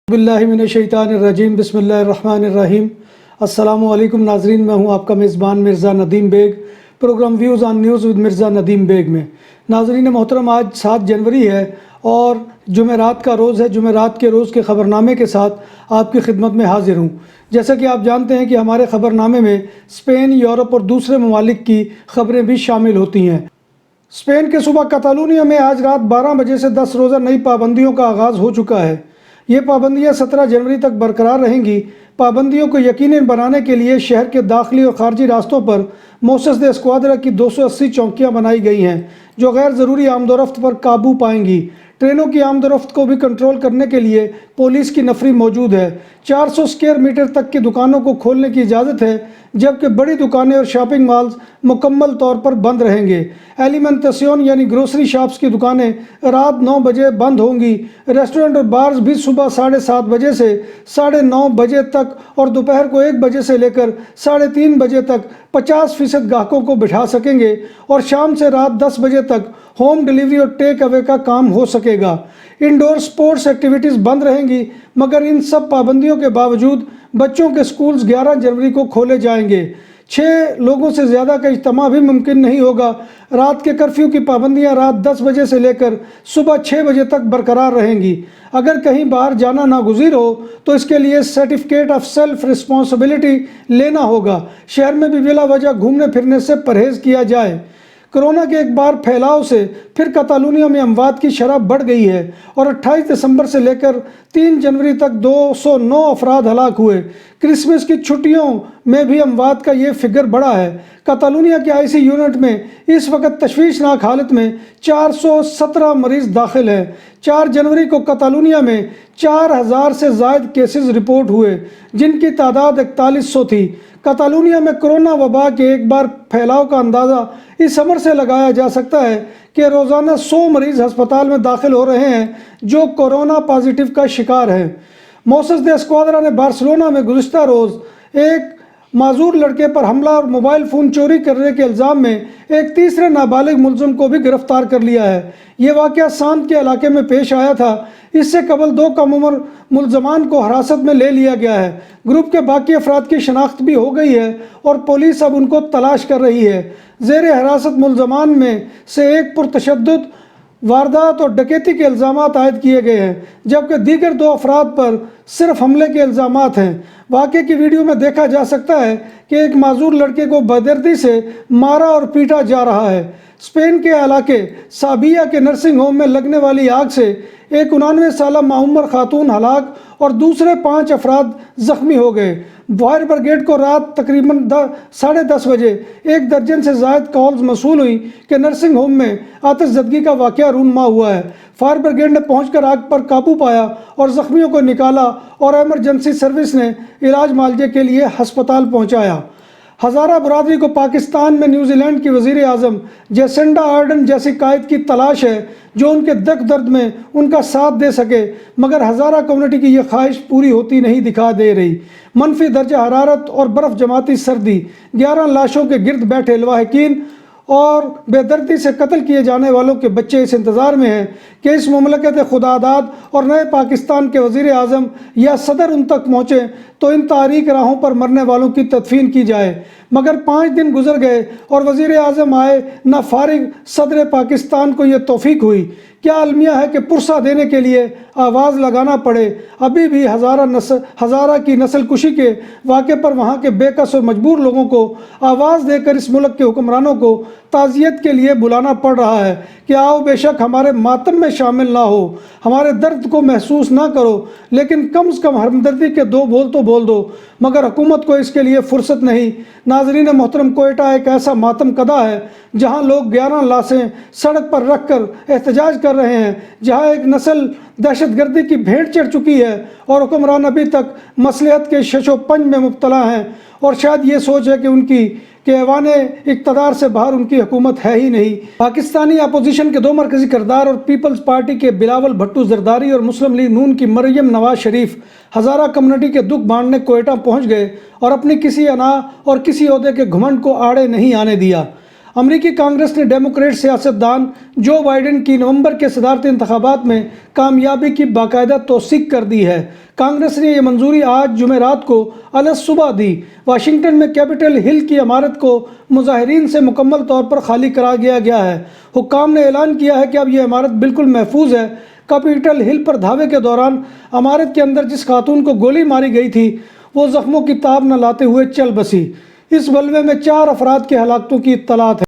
باللہ من الشیطان الرجیم بسم اللہ الرحمن الرحیم۔ السلام علیکم ناظرین، میں ہوں آپ کا میزبان Mirza Nadeem Baig, programme views on news with Mirza Nadeem Baig میں۔ ناظرین محترم، آج 7 جنوری ہے اور جمعرات کا روز ہے۔ جمعرات کے روز کے خبرنامے کے ساتھ آپ کی خدمت میں حاضر ہوں۔ جیسا کہ آپ جانتے ہیں کہ ہمارے خبرنامے میں اسپین، یورپ اور دوسرے ممالک کی خبریں بھی شامل ہوتی ہیں۔ اسپین کے صوبہ کاتالونیا میں آج رات 12 بجے سے 10 روزہ نئی پابندیوں کا آغاز ہو چکا ہے۔ یہ پابندیاں 17 جنوری تک برقرار رہیں گی۔ پابندیوں کو یقینی بنانے کے لیے شہر کے داخلی اور خارجی راستوں پر موسس دے اسکوادرا کی 280 چوکیاں بنائی گئی ہیں جو غیر ضروری آمد و رفت پر قابو پائیں گی۔ ٹرینوں کی آمد و رفت کو بھی کنٹرول کرنے کے لیے پولیس کی نفری موجود ہے۔ 400 اسکوائر میٹر تک کی دکانوں کو کھولنے کی اجازت ہے، جبکہ بڑی دکانیں اور شاپنگ مالز مکمل طور پر بند رہیں گے۔ ایلیمنٹیشن یعنی گروسری شاپس کی دکانیں رات 9 بجے بند ہوں گی۔ ریسٹورنٹ اور بارز بھی صبح 7:30 بجے سے 9:30 بجے تک اور دوپہر کو 1 بجے سے لے کر 3:30 بجے تک 50% گاہکوں کو بٹھا سکیں گے، اور شام سے رات 10 بجے تک ہوم ڈیلیوری اور ٹیک اوے کا کام ہو سکے گا۔ انڈور سپورٹس ایکٹیویٹیز بند رہیں گی، مگر ان سب پابندیوں کے باوجود بچوں کے سکولز 11 جنوری کو کھولے جائیں گے۔ 6 لوگوں سے زیادہ کا اجتماع بھی ممکن نہیں ہوگا۔ رات کے کرفیو کی پابندیاں رات 10 بجے سے لے کر صبح 6 بجے تک برقرار رہیں گی۔ اگر کہیں باہر جانا ناگزیر ہو تو اس کے لیے سرٹیفکیٹ آف سیلف رسپانسبلٹی لینا ہوگا۔ شہر میں بھی بلا وجہ گھومنے پھرنے سے پرہیز کیا جائے۔ کرونا کے ایک بار پھیلاؤ سے پھر کاتالونیا میں اموات کی شرح بڑھ گئی ہے اور 28 دسمبر سے لے کر 3 جنوری تک 209 افراد ہلاک ہوئے۔ کرسمس کی چھٹیوں میں بھی اموات کا یہ فگر بڑھا ہے۔ کاتالونیا کے آئی سی یونٹ میں اس وقت تشویشناک حالت میں 417 مریض داخل ہیں۔ 4 جنوری کو کاتالونیا میں 4000 سے زائد کیسز رپورٹ ہوئے، جن کی تعداد 4100 تھی۔ کاتالونیا میں کرونا وبا کے ایک بار پھیلاؤ کا اندازہ اس امر سے لگایا جا سکتا ہے کہ روزانہ 100 مریض ہسپتال میں داخل ہو رہے ہیں جو کورونا پازیٹیو کا شکار ہیں۔ موسس دے اسکوادرا نے بارسلونا میں گزشتہ روز ایک معذور لڑکے پر حملہ اور موبائل فون چوری کرنے کے الزام میں ایک تیسرے نابالغ ملزم کو بھی گرفتار کر لیا ہے۔ یہ واقعہ سانت کے علاقے میں پیش آیا تھا۔ اس سے قبل 2 کم عمر ملزمان کو حراست میں لے لیا گیا ہے۔ گروپ کے باقی افراد کی شناخت بھی ہو گئی ہے اور پولیس اب ان کو تلاش کر رہی ہے۔ زیر حراست ملزمان میں سے ایک پر تشدد، واردات اور ڈکیتی کے الزامات عائد کیے گئے ہیں، جبکہ دیگر 2 افراد پر صرف حملے کے الزامات ہیں۔ واقعے کی ویڈیو میں دیکھا جا سکتا ہے کہ ایک معذور لڑکے کو بےدردی سے مارا اور پیٹا جا رہا ہے۔ اسپین کے علاقے سابیہ کے نرسنگ ہوم میں لگنے والی آگ سے ایک 99 سالہ معمر خاتون ہلاک اور دوسرے 5 افراد زخمی ہو گئے۔ فائر بریگیڈ کو رات تقریباً 10:30 بجے 1 درجن سے زائد کالز موصول ہوئی کہ نرسنگ ہوم میں آتش زدگی کا واقعہ رونما ہوا ہے۔ فائر بریگیڈ نے پہنچ کر آگ پر قابو پایا اور زخمیوں کو نکالا اور ایمرجنسی سروس نے علاج معالجے کے لیے ہسپتال پہنچایا۔ ہزارہ برادری کو پاکستان میں نیوزی لینڈ کی وزیر اعظم جیسنڈا آرڈن جیسی قائد کی تلاش ہے جو ان کے دکھ درد میں ان کا ساتھ دے سکے، مگر ہزارہ کمیونٹی کی یہ خواہش پوری ہوتی نہیں دکھا دے رہی۔ منفی درجہ حرارت اور برف جماتی سردی، 11 لاشوں کے گرد بیٹھے لواحقین اور بے دردی سے قتل کیے جانے والوں کے بچے اس انتظار میں ہیں کہ اس مملکت خداداد اور نئے پاکستان کے وزیر اعظم یا صدر ان تک پہنچیں تو ان تاریک راہوں پر مرنے والوں کی تدفین کی جائے۔ مگر 5 دن گزر گئے اور وزیر اعظم آئے نہ، فارغ صدر پاکستان کو یہ توفیق ہوئی۔ کیا المیہ ہے کہ پرسہ دینے کے لیے آواز لگانا پڑے۔ ابھی بھی ہزارہ کی نسل کشی کے واقعے پر وہاں کے بے کس اور مجبور لوگوں کو آواز دے کر اس ملک کے حکمرانوں کو تعزیت کے لیے بلانا پڑ رہا ہے کہ آؤ، بے شک ہمارے ماتم میں شامل نہ ہو، ہمارے درد کو محسوس نہ کرو، لیکن کم از کم ہمدردی کے 2 بول تو بول دو۔ مگر حکومت کو اس کے لیے فرصت نہیں۔ ناظرین محترم، کوئٹہ ایک ایسا ماتم کدہ ہے جہاں لوگ 11 لاشیں سڑک پر رکھ کر احتجاج کر رہے ہیں، جہاں ایک نسل دہشت گردی کی بھیٹ چڑھ چکی ہے اور حکمران ابھی تک مصلحت کے شش و پنج میں مبتلا ہیں، اور شاید یہ سوچ ہے کہ ان کی ایوان اقتدار سے باہر ان کی حکومت ہے ہی نہیں۔ پاکستانی اپوزیشن کے 2 مرکزی کردار اور پیپلز پارٹی کے بلاول بھٹو زرداری اور مسلم لیگ نون کی مریم نواز شریف ہزارہ کمیونٹی کے دکھ بانٹنے کوئٹہ پہنچ گئے اور اپنی کسی انا اور کسی عہدے کے گھمنڈ کو آڑے نہیں آنے دیا۔ امریکی کانگریس نے ڈیموکریٹ سیاستدان جو بائیڈن کی نومبر کے صدارتی انتخابات میں کامیابی کی باقاعدہ توثیق کر دی ہے۔ کانگریس نے یہ منظوری آج جمعرات کو الصبح دی۔ واشنگٹن میں کیپٹل ہل کی عمارت کو مظاہرین سے مکمل طور پر خالی کرا گیا ہے۔ حکام نے اعلان کیا ہے کہ اب یہ عمارت بالکل محفوظ ہے۔ کیپٹل ہل پر دھاوے کے دوران عمارت کے اندر جس خاتون کو گولی ماری گئی تھی وہ زخموں کی تاب نہ لاتے ہوئے چل بسی۔ اس بلوے میں 4 افراد کی ہلاکتوں کی اطلاعات ہے۔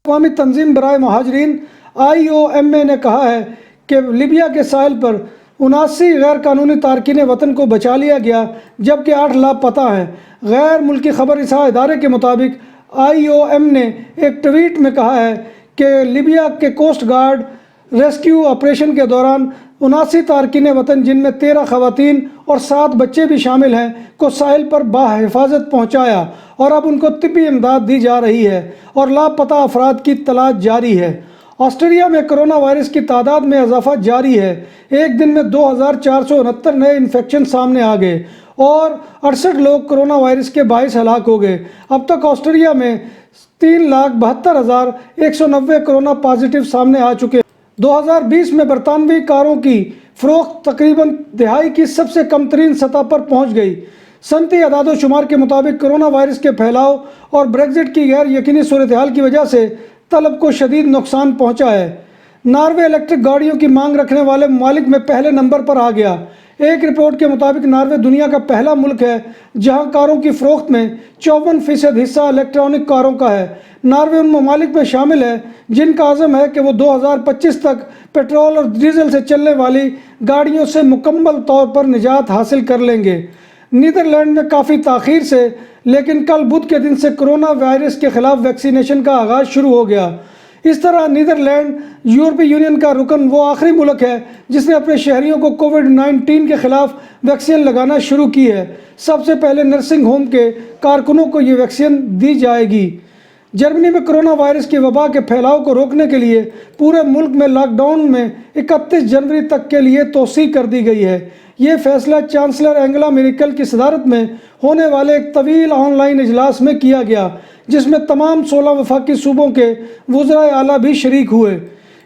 اقوامی تنظیم برائے مہاجرین IOM نے کہا ہے کہ لیبیا کے ساحل پر 79 غیر قانونی تارکین وطن کو بچا لیا گیا جبکہ 8 لاپتہ ہیں۔ غیر ملکی خبر رساں ادارے کے مطابق IOM نے ایک ٹویٹ میں کہا ہے کہ لیبیا کے کوسٹ گارڈ ریسکیو آپریشن کے دوران 79 تارکین وطن جن میں 13 خواتین اور 7 بچے بھی شامل ہیں کو ساحل پر بحفاظت پہنچایا اور اب ان کو طبی امداد دی جا رہی ہے اور لاپتہ افراد کی تلاش جاری ہے۔ آسٹریلیا میں کرونا وائرس کی تعداد میں اضافہ جاری ہے۔ ایک دن میں 2469 نئے انفیکشن سامنے آ گئے اور 68 لوگ کرونا وائرس کے باعث ہلاک ہو گئے۔ اب تک آسٹریلیا میں 3,72,190 کرونا پازیٹیو سامنے آ چکے ہیں۔ 2020 میں برطانوی کاروں کی فروخت تقریباً دہائی کی سب سے کم ترین سطح پر پہنچ گئی۔ صنعتی اعداد و شمار کے مطابق کرونا وائرس کے پھیلاؤ اور بریگزٹ کی غیر یقینی صورتحال کی وجہ سے طلب کو شدید نقصان پہنچا ہے۔ ناروے الیکٹرک گاڑیوں کی مانگ رکھنے والے ممالک میں پہلے نمبر پر آ گیا۔ ایک رپورٹ کے مطابق ناروے دنیا کا پہلا ملک ہے جہاں کاروں کی فروخت میں 54% حصہ الیکٹرانک کاروں کا ہے۔ ناروے ان ممالک میں شامل ہے جن کا عزم ہے کہ وہ 2025 تک پیٹرول اور ڈیزل سے چلنے والی گاڑیوں سے مکمل طور پر نجات حاصل کر لیں گے۔ نیدرلینڈ میں کافی تاخیر سے لیکن کل بدھ کے دن سے کرونا وائرس کے خلاف ویکسینیشن کا آغاز شروع ہو گیا۔ اس طرح نیدرلینڈ یورپی یونین کا رکن وہ آخری ملک ہے جس نے اپنے شہریوں کو کووڈ-19 کے خلاف ویکسین لگانا شروع کی ہے۔ سب سے پہلے نرسنگ ہوم کے کارکنوں کو یہ ویکسین دی جائے گی۔ جرمنی میں کرونا وائرس کی وبا کے پھیلاؤ کو روکنے کے لیے پورے ملک میں لاک ڈاؤن میں 31 جنوری تک کے لیے توسیع کر دی گئی ہے۔ یہ فیصلہ چانسلر اینگلا میرکل کی صدارت میں ہونے والے ایک طویل آن لائن اجلاس میں کیا گیا جس میں تمام 16 وفاقی صوبوں کے وزرائے اعلیٰ بھی شریک ہوئے۔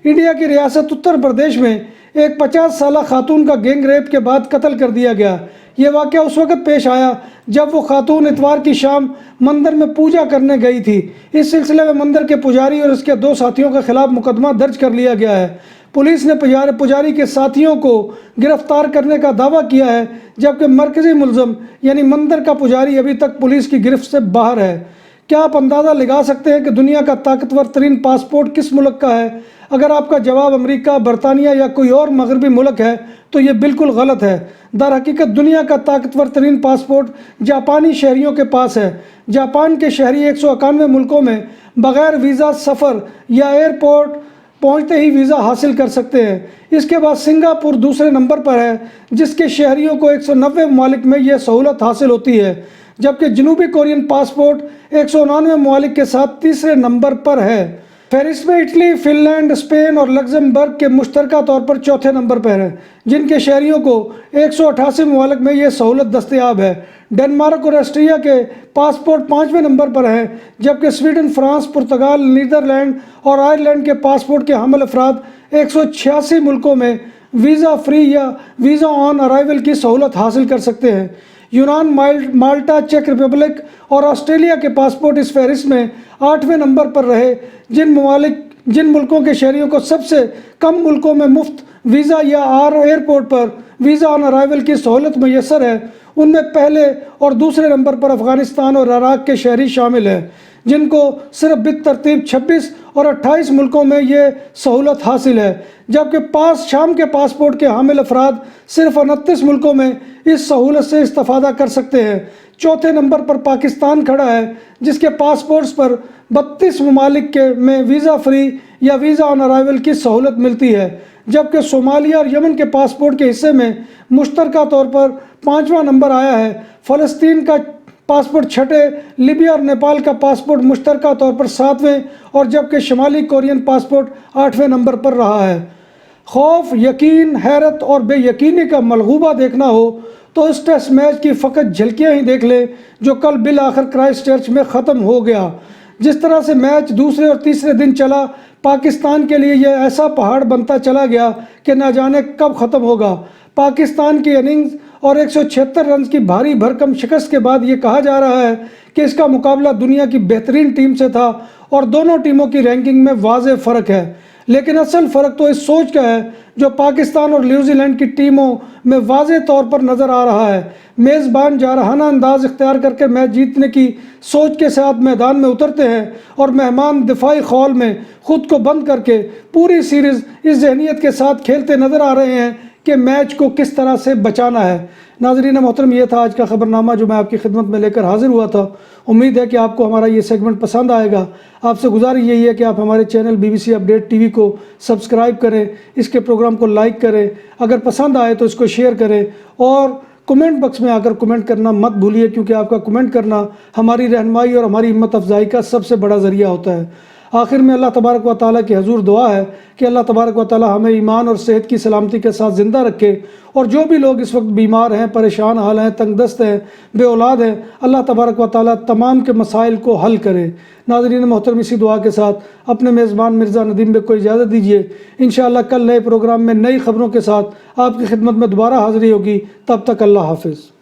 انڈیا کی ریاست اتر پردیش میں ایک 50 سالہ خاتون کا گینگ ریپ کے بعد قتل کر دیا گیا۔ یہ واقعہ اس وقت پیش آیا جب وہ خاتون اتوار کی شام مندر میں پوجا کرنے گئی تھی۔ اس سلسلے میں مندر کے پجاری اور اس کے 2 ساتھیوں کے خلاف مقدمہ درج کر لیا گیا ہے۔ پولیس نے پجاری کے ساتھیوں کو گرفتار کرنے کا دعویٰ کیا ہے جبکہ مرکزی ملزم یعنی مندر کا پجاری ابھی تک پولیس کی گرفت سے باہر ہے۔ کیا آپ اندازہ لگا سکتے ہیں کہ دنیا کا طاقتور ترین پاسپورٹ کس ملک کا ہے؟ اگر آپ کا جواب امریکہ، برطانیہ یا کوئی اور مغربی ملک ہے تو یہ بالکل غلط ہے۔ در حقیقت دنیا کا طاقتور ترین پاسپورٹ جاپانی شہریوں کے پاس ہے۔ جاپان کے شہری 191 ملکوں میں بغیر ویزا سفر یا ایئرپورٹ پہنچتے ہی ویزا حاصل کر سکتے ہیں۔ اس کے بعد سنگاپور دوسرے نمبر پر ہے جس کے شہریوں کو 190 ممالک میں یہ سہولت حاصل ہوتی ہے، جبکہ جنوبی کورین پاسپورٹ 199 ممالک کے ساتھ تیسرے نمبر پر ہے۔ فہرست میں اٹلی، فن لینڈ، اسپین اور لگزمبرگ کے مشترکہ طور پر چوتھے نمبر پر ہیں جن کے شہریوں کو 188 ممالک میں یہ سہولت دستیاب ہے۔ ڈنمارک اور آسٹریا کے پاسپورٹ 5ویں نمبر پر ہیں جبکہ سویڈن، فرانس، پرتگال، نیدرلینڈ اور آئرلینڈ کے پاسپورٹ کے حامل افراد 186 ملکوں میں ویزا فری یا ویزا آن ارائیول کی سہولت حاصل کر سکتے ہیں۔ یونان، مالٹا، چیک ریپبلک اور آسٹریلیا کے پاسپورٹ اس فہرست میں 8ویں نمبر پر رہے۔ جن ملکوں کے شہریوں کو سب سے کم ملکوں میں مفت ویزا یا ایئرپورٹ پر ویزا آن ارائیول کی سہولت میسر ہے ان میں پہلے اور دوسرے نمبر پر افغانستان اور عراق کے شہری شامل ہیں، جن کو صرف بالترتیب 26 اور 28 ملکوں میں یہ سہولت حاصل ہے، جبکہ شام کے پاسپورٹ کے حامل افراد صرف 29 ملکوں میں اس سہولت سے استفادہ کر سکتے ہیں۔ چوتھے نمبر پر پاکستان کھڑا ہے، جس کے پاسپورٹس پر 32 ممالک میں ویزا فری یا ویزا آن ارائیول کی سہولت ملتی ہے، جبکہ صومالیہ اور یمن کے پاسپورٹ کے حصے میں مشترکہ طور پر 5واں نمبر آیا ہے۔ فلسطین کا پاسپورٹ چھٹے، لیبیا اور نیپال کا پاسپورٹ مشترکہ طور پر 7ویں اور جبکہ شمالی کورین پاسپورٹ 8ویں نمبر پر رہا ہے۔ خوف، یقین، حیرت اور بے یقینی کا ملغوبہ دیکھنا ہو تو اس ٹیسٹ میچ کی فقط جھلکیاں ہی دیکھ لیں جو کل بالآخر کرائسٹ چرچ میں ختم ہو گیا۔ جس طرح سے میچ دوسرے اور تیسرے دن چلا، پاکستان کے لیے یہ ایسا پہاڑ بنتا چلا گیا کہ نہ جانے کب ختم ہوگا۔ پاکستان کی اننگز اور 176 رنز کی بھاری بھرکم شکست کے بعد یہ کہا جا رہا ہے کہ اس کا مقابلہ دنیا کی بہترین ٹیم سے تھا اور دونوں ٹیموں کی رینکنگ میں واضح فرق ہے، لیکن اصل فرق تو اس سوچ کا ہے جو پاکستان اور نیوزی لینڈ کی ٹیموں میں واضح طور پر نظر آ رہا ہے۔ میزبان جارحانہ انداز اختیار کر کے میچ جیتنے کی سوچ کے ساتھ میدان میں اترتے ہیں اور مہمان دفاعی خول میں خود کو بند کر کے پوری سیریز اس ذہنیت کے ساتھ کھیلتے نظر آ رہے ہیں کہ میچ کو کس طرح سے بچانا ہے۔ ناظرین محترم، یہ تھا آج کا خبرنامہ جو میں آپ کی خدمت میں لے کر حاضر ہوا تھا۔ امید ہے کہ آپ کو ہمارا یہ سیگمنٹ پسند آئے گا۔ آپ سے گزارش یہی ہے کہ آپ ہمارے چینل BBC اپڈیٹ TV کو سبسکرائب کریں، اس کے پروگرام کو لائک کریں، اگر پسند آئے تو اس کو شیئر کریں اور کمنٹ باکس میں آ کر کمنٹ کرنا مت بھولیے، کیونکہ آپ کا کمنٹ کرنا ہماری رہنمائی اور ہماری ہمت افزائی کا سب سے بڑا ذریعہ ہوتا ہے۔ آخر میں اللہ تبارک و تعالیٰ کے حضور دعا ہے کہ اللہ تبارک و تعالیٰ ہمیں ایمان اور صحت کی سلامتی کے ساتھ زندہ رکھے، اور جو بھی لوگ اس وقت بیمار ہیں، پریشان حال ہیں، تنگ دست ہیں، بے اولاد ہیں، اللہ تبارک و تعالیٰ تمام کے مسائل کو حل کرے۔ ناظرین محترم، اسی دعا کے ساتھ اپنے میزبان مرزا ندیم بیگ کو اجازت دیجیے۔ انشاءاللہ کل نئے پروگرام میں نئی خبروں کے ساتھ آپ کی خدمت میں دوبارہ حاضری ہوگی۔ تب تک اللہ حافظ۔